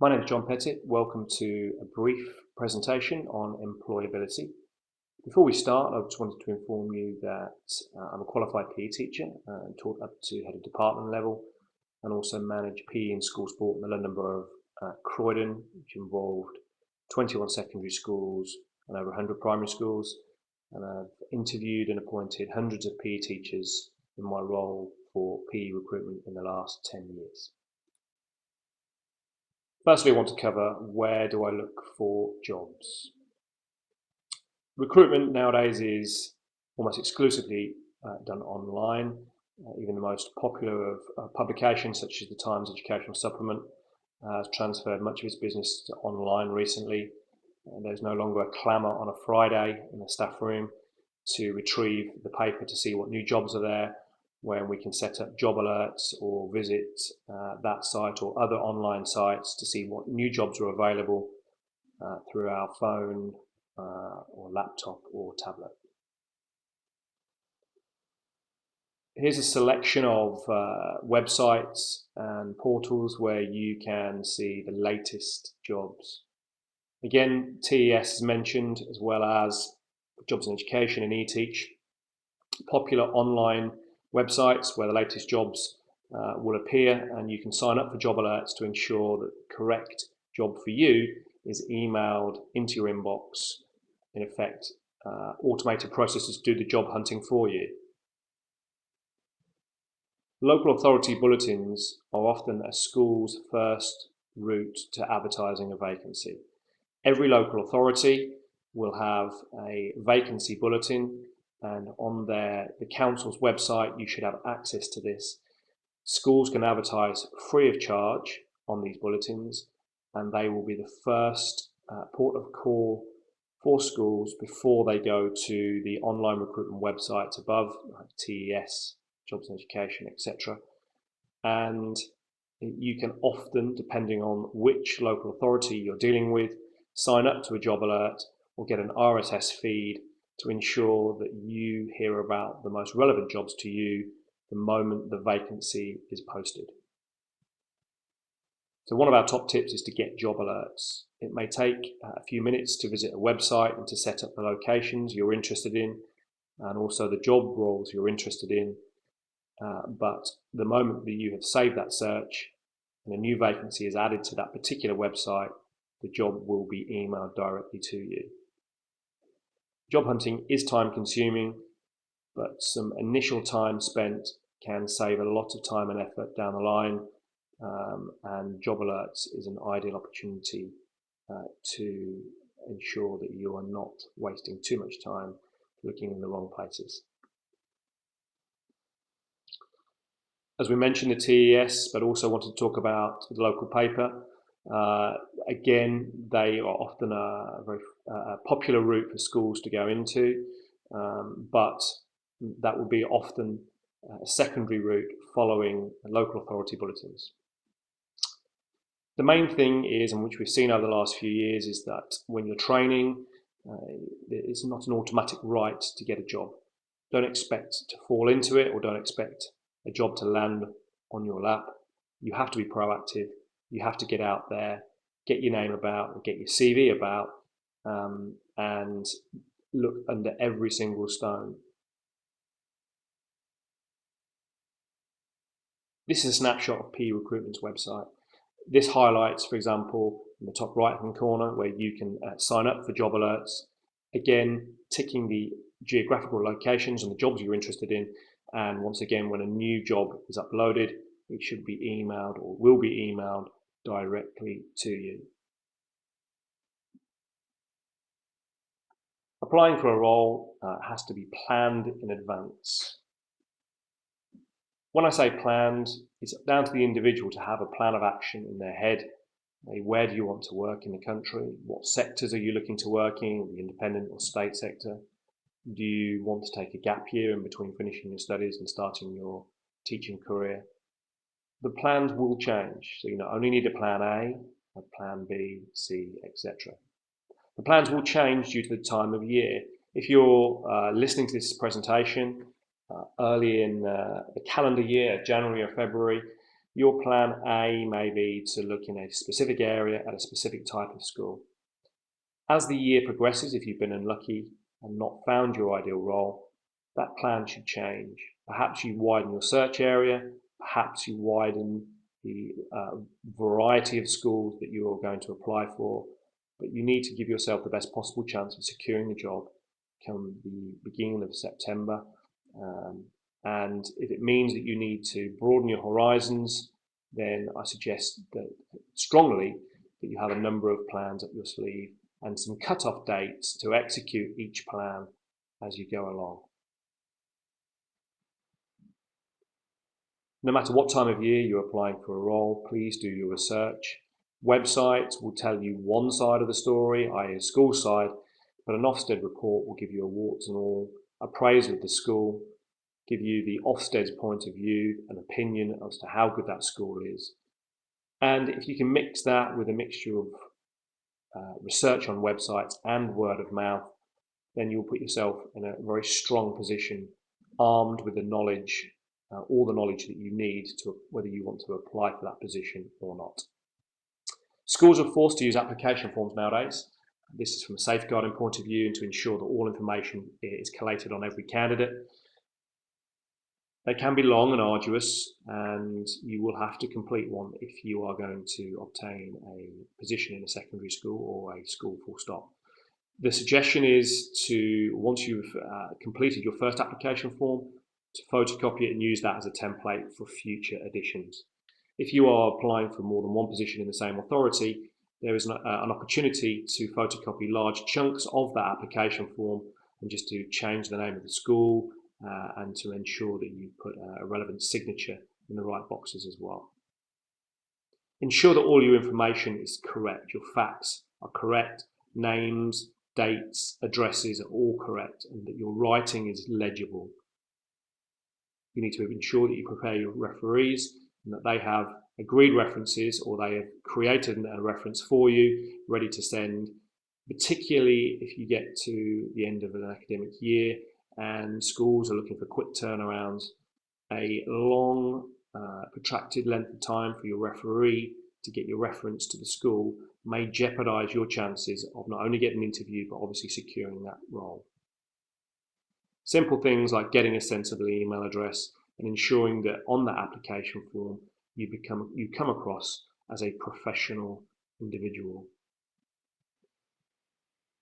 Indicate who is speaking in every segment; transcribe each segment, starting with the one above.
Speaker 1: My name is John Pettit. Welcome to a brief presentation on employability. Before we start, I just wanted to inform you that I'm a qualified PE teacher and taught up to head of department level, and also manage PE in school sport in the London Borough of Croydon, which involved 21 secondary schools and over 100 primary schools. And I've interviewed and appointed hundreds of PE teachers in my role for PE recruitment in the last 10 years. Firstly, I want to cover, where do I look for jobs? Recruitment nowadays is almost exclusively done online. Even the most popular of publications, such as the Times Educational Supplement, has transferred much of its business to online recently. There's no longer a clamour on a Friday in the staff room to retrieve the paper to see what new jobs are there, when we can set up job alerts or visit that site or other online sites to see what new jobs are available through our phone or laptop or tablet. Here's a selection of websites and portals where you can see the latest jobs. Again, TES is mentioned, as well as Jobs in Education and eTeach, popular online websites where the latest jobs will appear, and you can sign up for job alerts to ensure that the correct job for you is emailed into your inbox. In effect, automated processes do the job hunting for you. Local authority bulletins are often a school's first route to advertising a vacancy. Every local authority will have a vacancy bulletin, and on the council's website you should have access to this. Schools can advertise free of charge on these bulletins, and they will be the first port of call for schools before they go to the online recruitment websites above, like TES, Jobs in Education, etc. And you can often, depending on which local authority you're dealing with, sign up to a job alert or get an RSS feed to ensure that you hear about the most relevant jobs to you the moment the vacancy is posted. So one of our top tips is to get job alerts. It may take a few minutes to visit a website and to set up the locations you're interested in, and also the job roles you're interested in. But the moment that you have saved that search and a new vacancy is added to that particular website, the job will be emailed directly to you. Job hunting is time consuming, but some initial time spent can save a lot of time and effort down the line, and job alerts is an ideal opportunity to ensure that you are not wasting too much time looking in the wrong places. As we mentioned, the TES, but also wanted to talk about the local paper. Again, they are often a very popular route for schools to go into, but that will be often a secondary route following local authority bulletins. The main thing is, and which we've seen over the last few years, is that when you're training, it's not an automatic right to get a job. Don't expect to fall into it, or don't expect a job to land on your lap. You have to be proactive. You have to get out there, get your name about, get your CV about, and look under every single stone. This is a snapshot of PE Recruitment's website. This highlights, for example, in the top right-hand corner, where you can sign up for job alerts. Again, ticking the geographical locations and the jobs you're interested in. And once again, when a new job is uploaded, it should be emailed, or will be emailed, directly to you. Applying for a role has to be planned in advance. When I say planned, it's down to the individual to have a plan of action in their head. Where do you want to work in the country? What sectors are you looking to work in, the independent or state sector? Do you want to take a gap year in between finishing your studies and starting your teaching career? The plans will change, so you not only need a plan A, a plan B, C, etc. The plans will change due to the time of year. If you're listening to this presentation early in the calendar year, January or February, Your plan A may be to look in a specific area at a specific type of school. As the year progresses, if you've been unlucky and not found your ideal role, that plan should change. Perhaps you widen your search area, perhaps you widen the variety of schools that you are going to apply for, but you need to give yourself the best possible chance of securing the job come the beginning of September. And if it means that you need to broaden your horizons, then I suggest that strongly that you have a number of plans up your sleeve and some cut-off dates to execute each plan as you go along. No matter what time of year you're applying for a role, please do your research. Websites will tell you one side of the story, i.e. a school side, but an Ofsted report will give you a warts and all appraisal of the school, give you the Ofsted's point of view, an opinion as to how good that school is. And if you can mix that with a mixture of research on websites and word of mouth, then you'll put yourself in a very strong position, armed with the knowledge, all the knowledge that you need to whether you want to apply for that position or not. Schools are forced to use application forms nowadays. This is from a safeguarding point of view and to ensure that all information is collated on every candidate. They can be long and arduous, and you will have to complete one if you are going to obtain a position in a secondary school or a school full stop. The suggestion is to, once you've completed your first application form, to photocopy it and use that as a template for future editions. If you are applying for more than one position in the same authority, there is an opportunity to photocopy large chunks of that application form and just to change the name of the school and to ensure that you put a relevant signature in the right boxes as well. Ensure that all your information is correct. Your facts are correct, names, dates, addresses are all correct, and that your writing is legible. You need to ensure that you prepare your referees and that they have agreed references or they have created a reference for you ready to send, particularly if you get to the end of an academic year and schools are looking for quick turnarounds. A long, protracted length of time for your referee to get your reference to the school may jeopardise your chances of not only getting an interview but obviously securing that role. Simple things like getting a sensible email address and ensuring that on that application form you come across as a professional individual.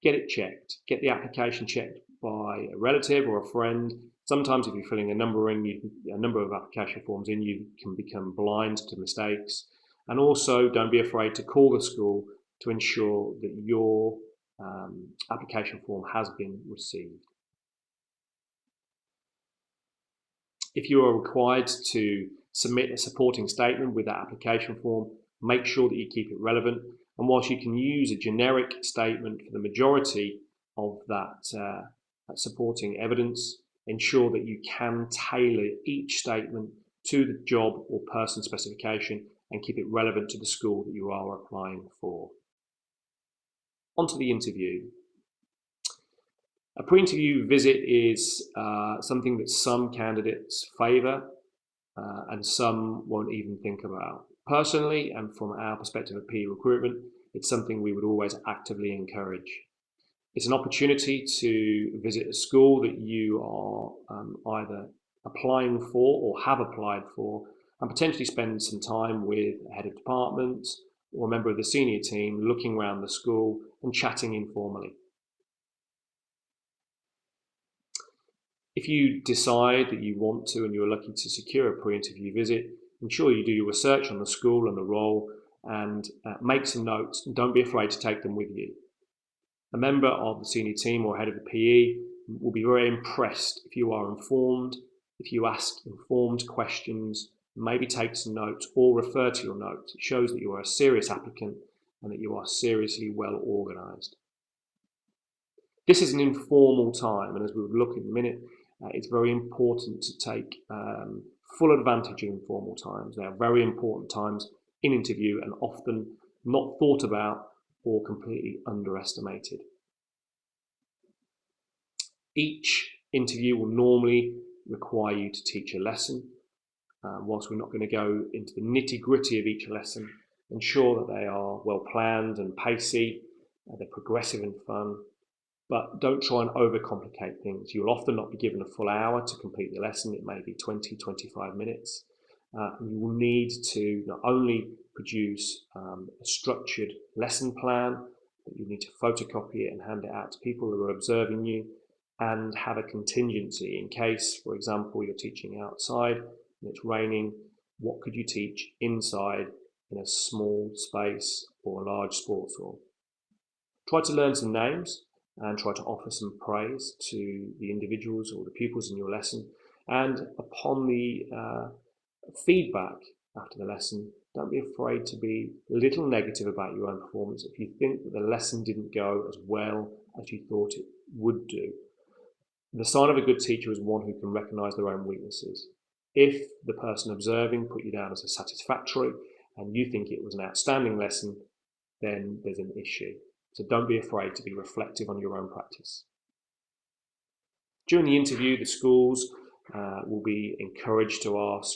Speaker 1: Get it checked. Get the application checked by a relative or a friend. Sometimes if you're filling a number of application forms in, you can become blind to mistakes. And also don't be afraid to call the school to ensure that your application form has been received. If you are required to submit a supporting statement with that application form, make sure that you keep it relevant. And whilst you can use a generic statement for the majority of that supporting evidence, ensure that you can tailor each statement to the job or person specification and keep it relevant to the school that you are applying for. On to the interview. A pre-interview visit is something that some candidates favour and some won't even think about. Personally, and from our perspective of PE recruitment, it's something we would always actively encourage. It's an opportunity to visit a school that you are either applying for or have applied for, and potentially spend some time with a head of department or a member of the senior team looking around the school and chatting informally. If you decide that you want to and you're lucky to secure a pre-interview visit, ensure you do your research on the school and the role and make some notes, and don't be afraid to take them with you. A member of the senior team or head of the PE will be very impressed if you are informed, if you ask informed questions, maybe take some notes or refer to your notes. It shows that you are a serious applicant and that you are seriously well organised. This is an informal time, and as we will look in a minute, it's very important to take full advantage of informal times. They are very important times in interview and often not thought about or completely underestimated. Each interview will normally require you to teach a lesson. whilst we're not going to go into the nitty-gritty of each lesson, ensure that they are well planned and pacey, they're progressive and fun, but don't try and overcomplicate things. You'll often not be given a full hour to complete the lesson. It may be 20-25 minutes. You will need to not only produce a structured lesson plan, but you need to photocopy it and hand it out to people who are observing you, and have a contingency in case, for example, you're teaching outside and it's raining. What could you teach inside in a small space or a large sports hall? Try to learn some names and try to offer some praise to the individuals or the pupils in your lesson. And upon the feedback after the lesson, don't be afraid to be a little negative about your own performance if you think that the lesson didn't go as well as you thought it would do. The sign of a good teacher is one who can recognise their own weaknesses. If the person observing put you down as a satisfactory and you think it was an outstanding lesson, then there's an issue. So don't be afraid to be reflective on your own practice. During the interview, the schools will be encouraged to ask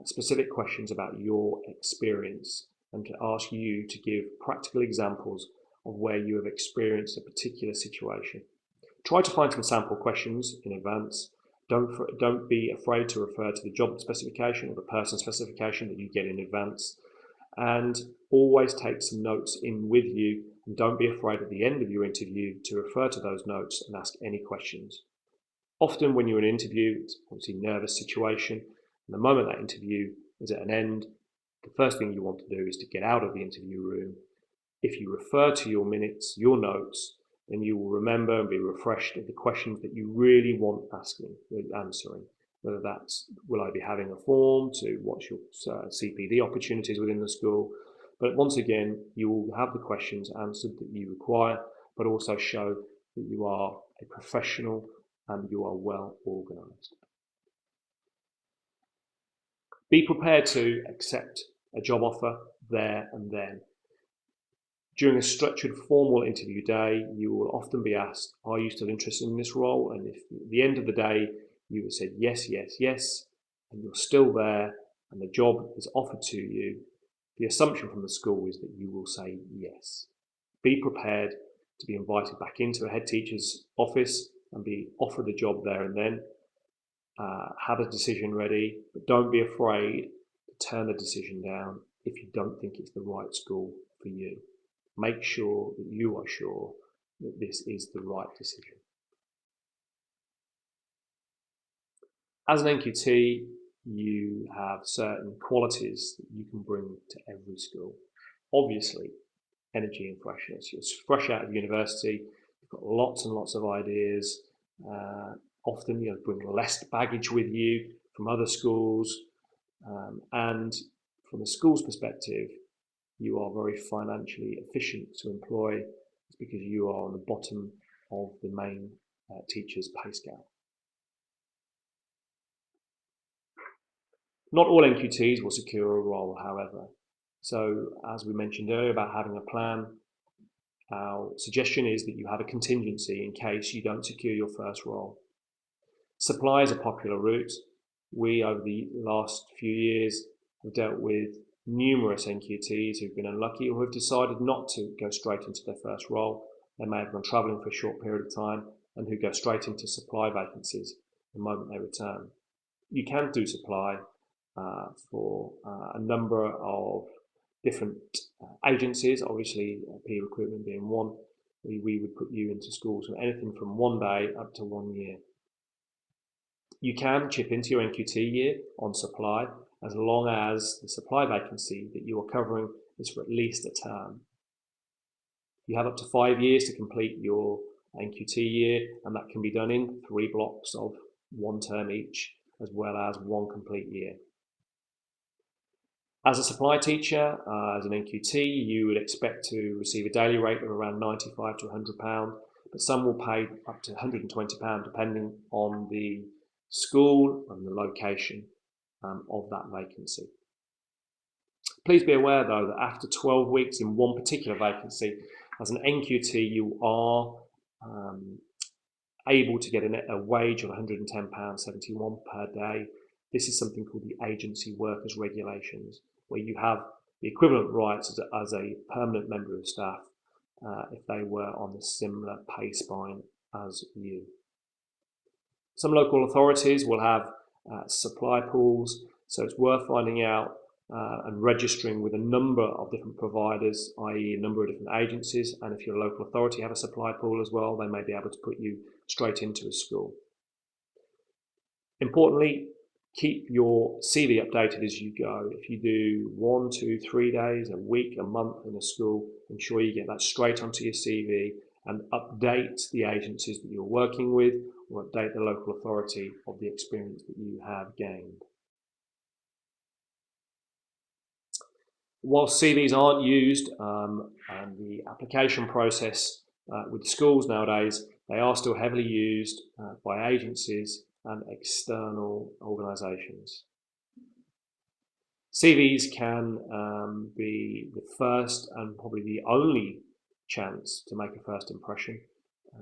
Speaker 1: specific questions about your experience and to ask you to give practical examples of where you have experienced a particular situation. Try to find some sample questions in advance. Don't be afraid to refer to the job specification or the person specification that you get in advance. And always take some notes in with you, and don't be afraid at the end of your interview to refer to those notes and ask any questions. Often when you're in an interview, it's obviously a nervous situation, and the moment that interview is at an end, the first thing you want to do is to get out of the interview room. If you refer to your minutes, your notes, then you will remember and be refreshed of the questions that you really want answering. Whether that's, will I be having a form to what's your CPD opportunities within the school. But once again, you will have the questions answered that you require, but also show that you are a professional and you are well organised. Be prepared to accept a job offer there and then. During a structured formal interview day, you will often be asked, are you still interested in this role? And if at the end of the day you have said yes, yes, yes, and you're still there and the job is offered to you, the assumption from the school is that you will say yes. Be prepared to be invited back into a head teacher's office and be offered the job there and then. Have a decision ready, but don't be afraid to turn the decision down if you don't think it's the right school for you. Make sure that you are sure that this is the right decision. As an NQT, you have certain qualities that you can bring to every school. Obviously, energy and freshness. You're fresh out of university, you've got lots and lots of ideas. Often you bring less baggage with you from other schools. And from a school's perspective, you are very financially efficient to employ. It's because you are on the bottom of the main teacher's pay scale. Not all NQTs will secure a role, however. So as we mentioned earlier about having a plan, our suggestion is that you have a contingency in case you don't secure your first role. Supply is a popular route. We, over the last few years, have dealt with numerous NQTs who've been unlucky or have decided not to go straight into their first role. They may have gone travelling for a short period of time and who go straight into supply vacancies the moment they return. You can do supply for a number of different agencies, obviously P Recruitment being one. We would put you into schools from anything from 1 day up to 1 year. You can chip into your NQT year on supply as long as the supply vacancy that you are covering is for at least a term. You have up to 5 years to complete your NQT year, and that can be done in 3 blocks of 1 term each, as well as 1 complete year. As a supply teacher, as an NQT, you would expect to receive a daily rate of around £95 to £100, but some will pay up to £120 depending on the school and the location of that vacancy. Please be aware though that after 12 weeks in one particular vacancy, as an NQT you are able to get a wage of £110.71 per day, This is something called the Agency Workers Regulations, where you have the equivalent rights as a permanent member of staff if they were on a similar pay spine as you. Some local authorities will have supply pools, so it's worth finding out and registering with a number of different providers, i.e. a number of different agencies, and if your local authority have a supply pool as well, they may be able to put you straight into a school. Importantly, keep your CV updated as you go. If you do 1, 2, 3 days, a week, a month in a school, ensure you get that straight onto your CV and update the agencies that you're working with, or update the local authority of the experience that you have gained. Whilst CVs aren't used and the application process with schools nowadays, they are still heavily used by agencies and external organisations. CVs can be the first and probably the only chance to make a first impression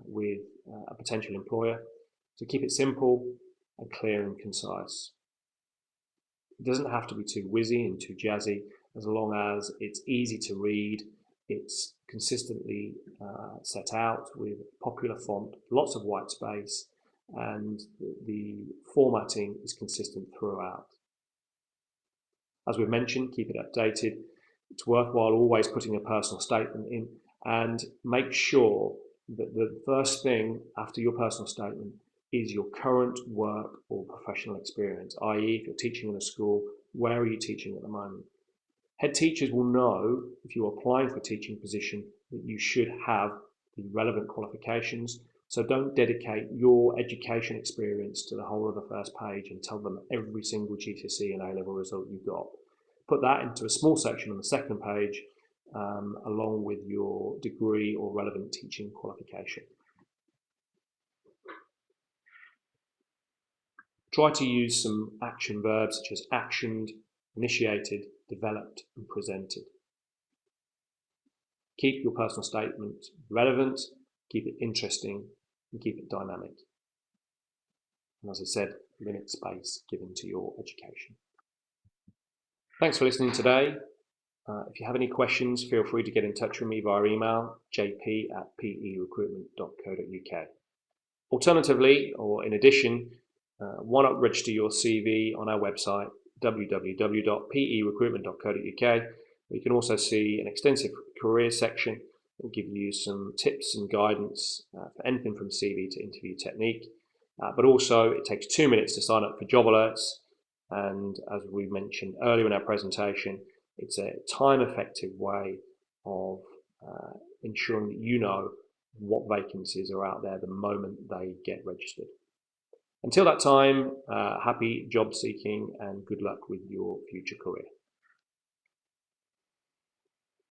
Speaker 1: with a potential employer. So keep it simple and clear and concise. It doesn't have to be too whizzy and too jazzy, as long as it's easy to read, it's consistently set out with popular font, lots of white space, and the formatting is consistent throughout. As we've mentioned, keep it updated. It's worthwhile always putting a personal statement in, and make sure that the first thing after your personal statement is your current work or professional experience, i.e. if you're teaching in a school, where are you teaching at the moment? Head teachers will know if you're applying for a teaching position that you should have the relevant qualifications, so don't dedicate your education experience to the whole of the first page and tell them every single GCSE and A-level result you've got. Put that into a small section on the second page along with your degree or relevant teaching qualification. Try to use some action verbs such as actioned, initiated, developed and presented. Keep your personal statement relevant, keep it interesting and keep it dynamic. And as I said, limit space given to your education. Thanks for listening today. If you have any questions, feel free to get in touch with me via email, jp@perecruitment.co.uk. Alternatively, or in addition, why not register your CV on our website, www.perecruitment.co.uk. You can also see an extensive career section that will give you some tips and guidance for anything from CV to interview technique. But also it takes 2 minutes to sign up for job alerts, and as we mentioned earlier in our presentation, it's a time-effective way of ensuring that you know what vacancies are out there the moment they get registered. Until that time, happy job seeking and good luck with your future career.